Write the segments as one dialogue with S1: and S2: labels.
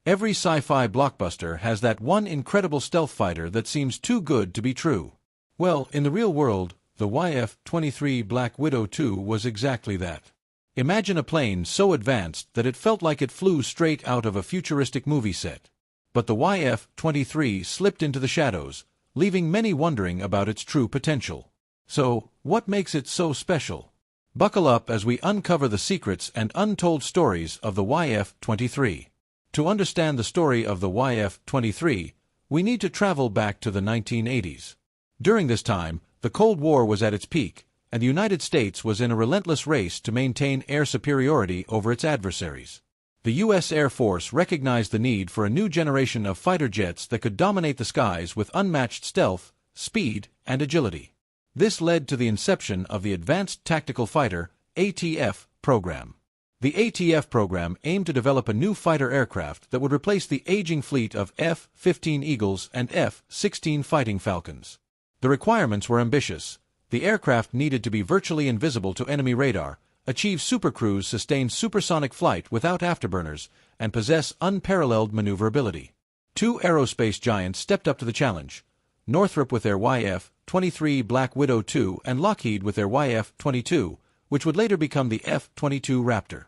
S1: Every sci-fi blockbuster has that one incredible stealth fighter that seems too good to be true. Well, in the real world, the YF-23 Black Widow 2 was exactly that. Imagine a plane so advanced that it felt like it flew straight out of a futuristic movie set. But the YF-23 slipped into the shadows, leaving many wondering about its true potential. So, what makes it so special? Buckle up as we uncover the secrets and untold stories of the YF-23. To understand the story of the YF-23, we need to travel back to the 1980s. During this time, the Cold War was at its peak, and the United States was in a relentless race to maintain air superiority over its adversaries. The U.S. Air Force recognized the need for a new generation of fighter jets that could dominate the skies with unmatched stealth, speed, and agility. This led to the inception of the Advanced Tactical Fighter (ATF) program. The ATF program aimed to develop a new fighter aircraft that would replace the aging fleet of F-15 Eagles and F-16 Fighting Falcons. The requirements were ambitious. The aircraft needed to be virtually invisible to enemy radar, achieve supercruise sustained supersonic flight without afterburners, and possess unparalleled maneuverability. Two aerospace giants stepped up to the challenge: Northrop with their YF-23 Black Widow 2 and Lockheed with their YF-22, which would later become the F-22 Raptor.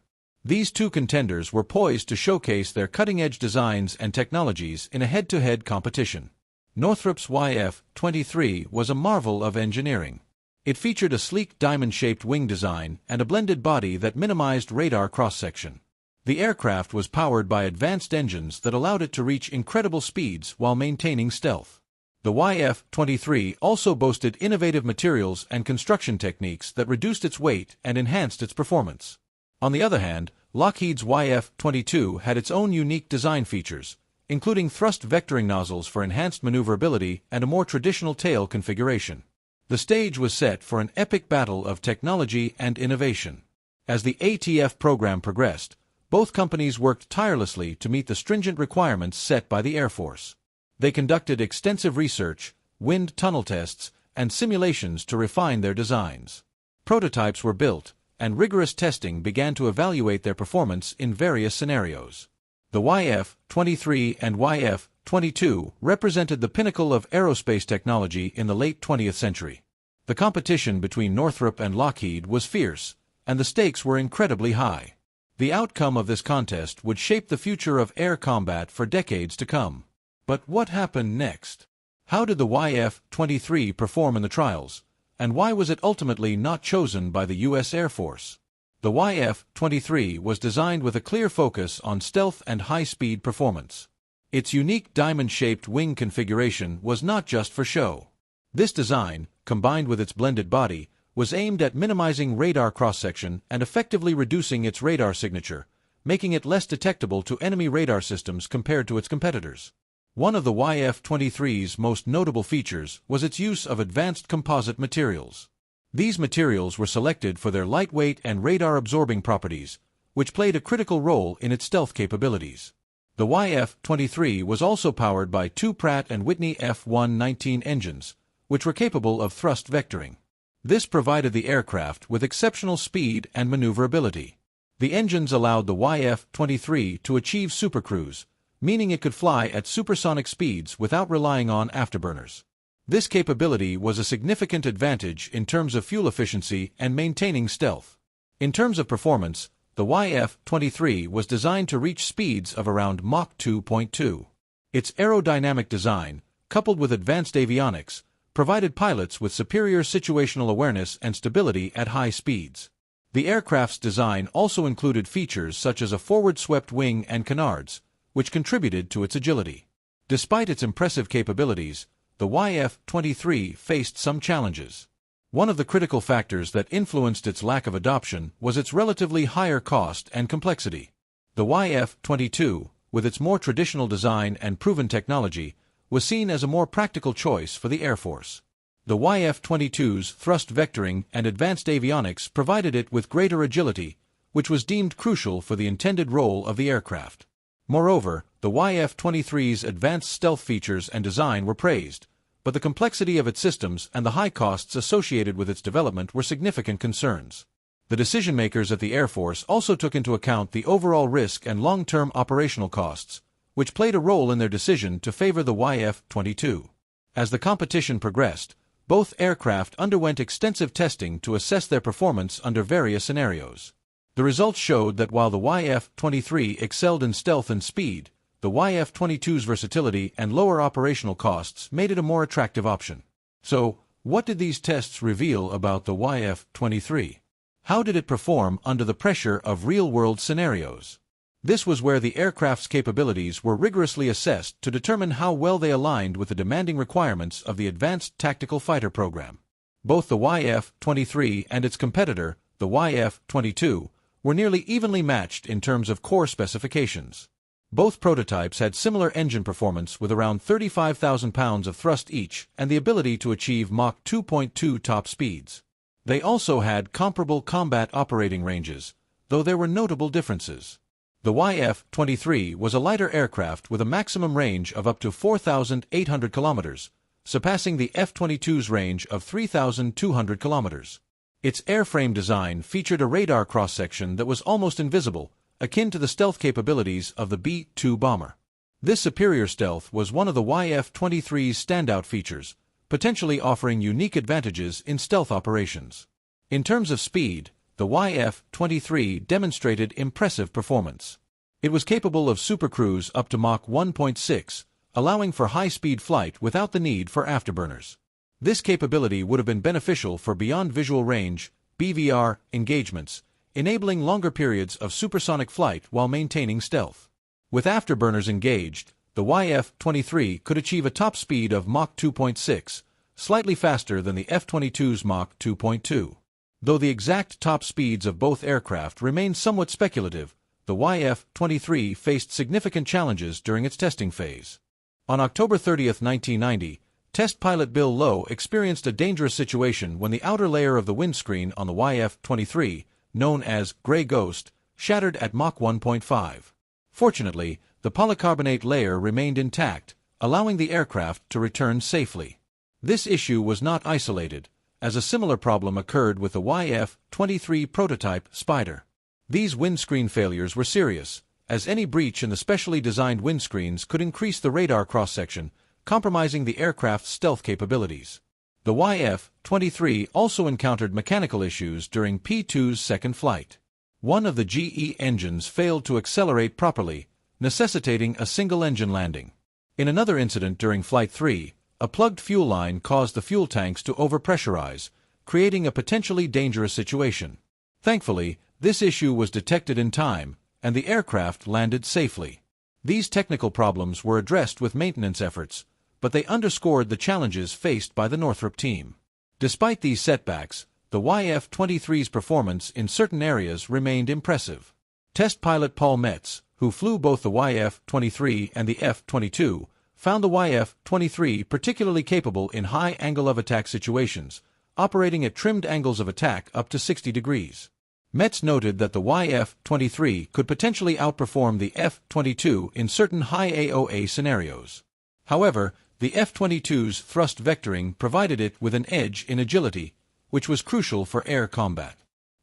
S1: These two contenders were poised to showcase their cutting-edge designs and technologies in a head-to-head competition. Northrop's YF-23 was a marvel of engineering. It featured a sleek diamond-shaped wing design and a blended body that minimized radar cross-section. The aircraft was powered by advanced engines that allowed it to reach incredible speeds while maintaining stealth. The YF-23 also boasted innovative materials and construction techniques that reduced its weight and enhanced its performance. On the other hand, Lockheed's YF-22 had its own unique design features, including thrust vectoring nozzles for enhanced maneuverability and a more traditional tail configuration. The stage was set for an epic battle of technology and innovation. As the ATF program progressed, both companies worked tirelessly to meet the stringent requirements set by the Air Force. They conducted extensive research, wind tunnel tests, and simulations to refine their designs. Prototypes were built, and rigorous testing began to evaluate their performance in various scenarios. The YF-23 and YF-22 represented the pinnacle of aerospace technology in the late 20th century. The competition between Northrop and Lockheed was fierce, and the stakes were incredibly high. The outcome of this contest would shape the future of air combat for decades to come. But what happened next? How did the YF-23 perform in the trials, and why was it ultimately not chosen by the U.S. Air Force? The YF-23 was designed with a clear focus on stealth and high-speed performance. Its unique diamond-shaped wing configuration was not just for show. This design, combined with its blended body, was aimed at minimizing radar cross-section and effectively reducing its radar signature, making it less detectable to enemy radar systems compared to its competitors. One of the YF-23's most notable features was its use of advanced composite materials. These materials were selected for their lightweight and radar-absorbing properties, which played a critical role in its stealth capabilities. The YF-23 was also powered by two Pratt & Whitney F119 engines, which were capable of thrust vectoring. This provided the aircraft with exceptional speed and maneuverability. The engines allowed the YF-23 to achieve supercruise, meaning it could fly at supersonic speeds without relying on afterburners. This capability was a significant advantage in terms of fuel efficiency and maintaining stealth. In terms of performance, the YF-23 was designed to reach speeds of around Mach 2.2. Its aerodynamic design, coupled with advanced avionics, provided pilots with superior situational awareness and stability at high speeds. The aircraft's design also included features such as a forward-swept wing and canards, which contributed to its agility. Despite its impressive capabilities, the YF-23 faced some challenges. One of the critical factors that influenced its lack of adoption was its relatively higher cost and complexity. The YF-22, with its more traditional design and proven technology, was seen as a more practical choice for the Air Force. The YF-22's thrust vectoring and advanced avionics provided it with greater agility, which was deemed crucial for the intended role of the aircraft. Moreover, the YF-23's advanced stealth features and design were praised, but the complexity of its systems and the high costs associated with its development were significant concerns. The decision-makers at the Air Force also took into account the overall risk and long-term operational costs, which played a role in their decision to favor the YF-22. As the competition progressed, both aircraft underwent extensive testing to assess their performance under various scenarios. The results showed that while the YF-23 excelled in stealth and speed, the YF-22's versatility and lower operational costs made it a more attractive option. So, what did these tests reveal about the YF-23? How did it perform under the pressure of real-world scenarios? This was where the aircraft's capabilities were rigorously assessed to determine how well they aligned with the demanding requirements of the Advanced Tactical Fighter program. Both the YF-23 and its competitor, the YF-22, were nearly evenly matched in terms of core specifications. Both prototypes had similar engine performance with around 35,000 pounds of thrust each and the ability to achieve Mach 2.2 top speeds. They also had comparable combat operating ranges, though there were notable differences. The YF-23 was a lighter aircraft with a maximum range of up to 4,800 kilometers, surpassing the F-22's range of 3,200 kilometers. Its airframe design featured a radar cross-section that was almost invisible, akin to the stealth capabilities of the B-2 bomber. This superior stealth was one of the YF-23's standout features, potentially offering unique advantages in stealth operations. In terms of speed, the YF-23 demonstrated impressive performance. It was capable of supercruise up to Mach 1.6, allowing for high-speed flight without the need for afterburners. This capability would have been beneficial for beyond visual range (BVR) engagements, enabling longer periods of supersonic flight while maintaining stealth. With afterburners engaged, the YF-23 could achieve a top speed of Mach 2.6, slightly faster than the F-22's Mach 2.2. Though the exact top speeds of both aircraft remain somewhat speculative, the YF-23 faced significant challenges during its testing phase. On October 30, 1990, test pilot Bill Lowe experienced a dangerous situation when the outer layer of the windscreen on the YF-23, known as Gray Ghost, shattered at Mach 1.5. Fortunately, the polycarbonate layer remained intact, allowing the aircraft to return safely. This issue was not isolated, as a similar problem occurred with the YF-23 prototype Spider. These windscreen failures were serious, as any breach in the specially designed windscreens could increase the radar cross-section, compromising the aircraft's stealth capabilities. The YF-23 also encountered mechanical issues during P-2's second flight. One of the GE engines failed to accelerate properly, necessitating a single-engine landing. In another incident during Flight 3, a plugged fuel line caused the fuel tanks to overpressurize, creating a potentially dangerous situation. Thankfully, this issue was detected in time, and the aircraft landed safely. These technical problems were addressed with maintenance efforts, but they underscored the challenges faced by the Northrop team. Despite these setbacks, the YF-23's performance in certain areas remained impressive. Test pilot Paul Metz, who flew both the YF-23 and the F-22, found the YF-23 particularly capable in high angle of attack situations, operating at trimmed angles of attack up to 60 degrees. Metz noted that the YF-23 could potentially outperform the F-22 in certain high AOA scenarios. However, the F-22's thrust vectoring provided it with an edge in agility, which was crucial for air combat.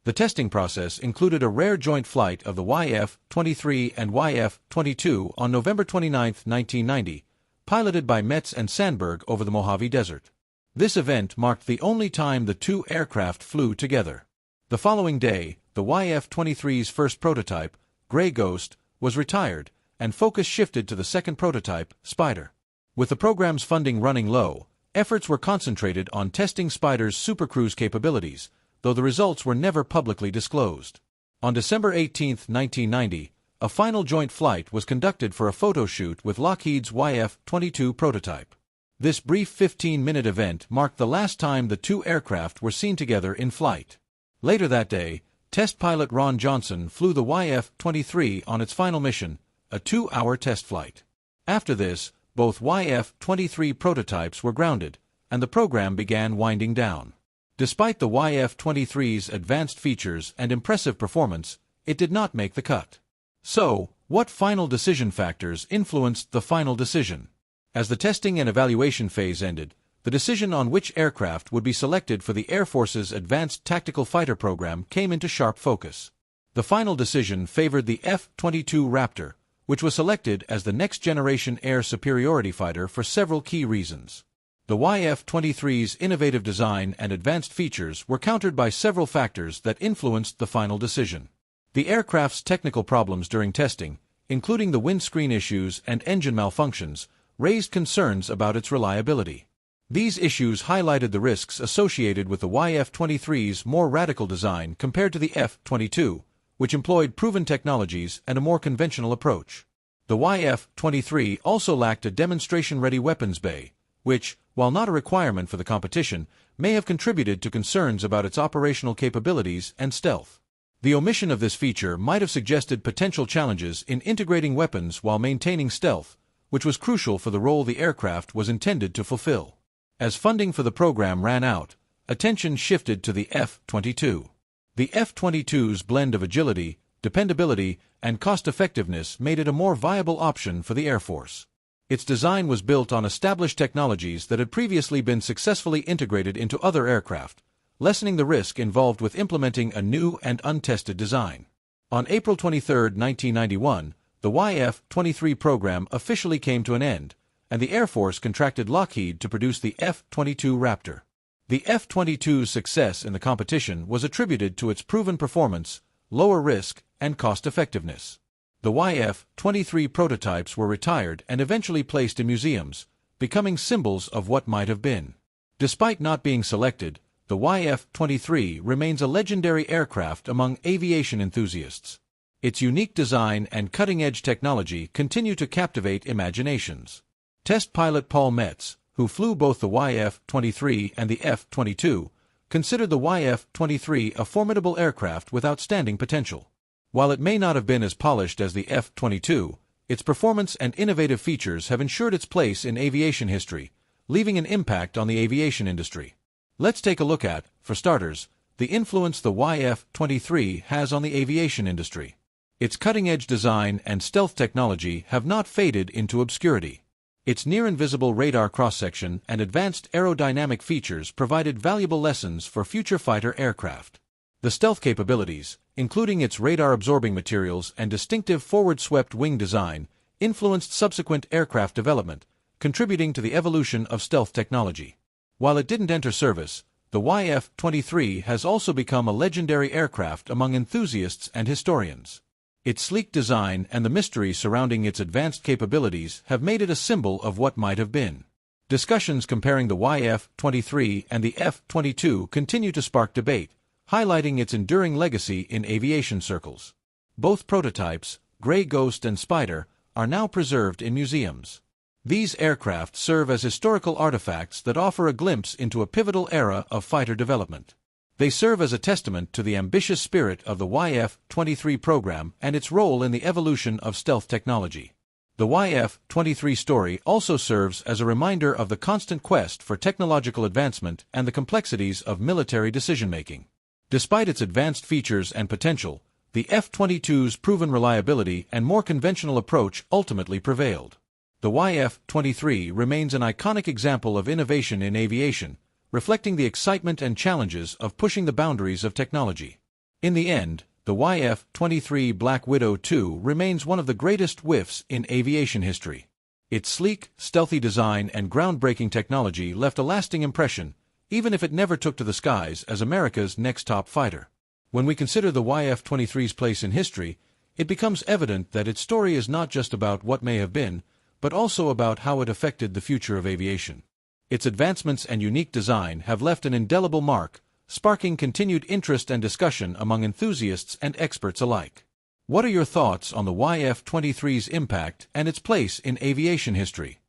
S1: The testing process included a rare joint flight of the YF-23 and YF-22 on November 29, 1990, piloted by Metz and Sandberg over the Mojave Desert. This event marked the only time the two aircraft flew together. The following day, the YF-23's first prototype, Gray Ghost, was retired, and focus shifted to the second prototype, Spider. With the program's funding running low, efforts were concentrated on testing Spider's supercruise capabilities, though the results were never publicly disclosed. On December 18, 1990, a final joint flight was conducted for a photo shoot with Lockheed's YF-22 prototype. This brief 15-minute event marked the last time the two aircraft were seen together in flight. Later that day, test pilot Ron Johnson flew the YF-23 on its final mission, a 2-hour test flight. After this, both YF-23 prototypes were grounded, and the program began winding down. Despite the YF-23's advanced features and impressive performance, it did not make the cut. So, what final decision factors influenced the final decision? As the testing and evaluation phase ended, the decision on which aircraft would be selected for the Air Force's Advanced Tactical Fighter program came into sharp focus. The final decision favored the F-22 Raptor, which was selected as the next-generation air superiority fighter for several key reasons. The YF-23's innovative design and advanced features were countered by several factors that influenced the final decision. The aircraft's technical problems during testing, including the windscreen issues and engine malfunctions, raised concerns about its reliability. These issues highlighted the risks associated with the YF-23's more radical design compared to the F-22, which employed proven technologies and a more conventional approach. The YF-23 also lacked a demonstration-ready weapons bay, which, while not a requirement for the competition, may have contributed to concerns about its operational capabilities and stealth. The omission of this feature might have suggested potential challenges in integrating weapons while maintaining stealth, which was crucial for the role the aircraft was intended to fulfill. As funding for the program ran out, attention shifted to the F-22. The F-22's blend of agility, dependability, and cost-effectiveness made it a more viable option for the Air Force. Its design was built on established technologies that had previously been successfully integrated into other aircraft, lessening the risk involved with implementing a new and untested design. On April 23, 1991, the YF-23 program officially came to an end, and the Air Force contracted Lockheed to produce the F-22 Raptor. The F-22's success in the competition was attributed to its proven performance, lower risk, and cost-effectiveness. The YF-23 prototypes were retired and eventually placed in museums, becoming symbols of what might have been. Despite not being selected, the YF-23 remains a legendary aircraft among aviation enthusiasts. Its unique design and cutting-edge technology continue to captivate imaginations. Test pilot Paul Metz, who flew both the YF-23 and the F-22, considered the YF-23 a formidable aircraft with outstanding potential. While it may not have been as polished as the F-22, its performance and innovative features have ensured its place in aviation history, leaving an impact on the aviation industry. Let's take a look at, for starters, the influence the YF-23 has on the aviation industry. Its cutting-edge design and stealth technology have not faded into obscurity. Its near-invisible radar cross-section and advanced aerodynamic features provided valuable lessons for future fighter aircraft. The stealth capabilities, including its radar-absorbing materials and distinctive forward-swept wing design, influenced subsequent aircraft development, contributing to the evolution of stealth technology. While it didn't enter service, the YF-23 has also become a legendary aircraft among enthusiasts and historians. Its sleek design and the mystery surrounding its advanced capabilities have made it a symbol of what might have been. Discussions comparing the YF-23 and the F-22 continue to spark debate, highlighting its enduring legacy in aviation circles. Both prototypes, Grey Ghost and Spider, are now preserved in museums. These aircraft serve as historical artifacts that offer a glimpse into a pivotal era of fighter development. They serve as a testament to the ambitious spirit of the YF-23 program and its role in the evolution of stealth technology. The YF-23 story also serves as a reminder of the constant quest for technological advancement and the complexities of military decision-making. Despite its advanced features and potential, the F-22's proven reliability and more conventional approach ultimately prevailed. The YF-23 remains an iconic example of innovation in aviation, reflecting the excitement and challenges of pushing the boundaries of technology. In the end, the YF-23 Black Widow II remains one of the greatest whiffs in aviation history. Its sleek, stealthy design and groundbreaking technology left a lasting impression, even if it never took to the skies as America's next top fighter. When we consider the YF-23's place in history, it becomes evident that its story is not just about what may have been, but also about how it affected the future of aviation. Its advancements and unique design have left an indelible mark, sparking continued interest and discussion among enthusiasts and experts alike. What are your thoughts on the YF-23's impact and its place in aviation history?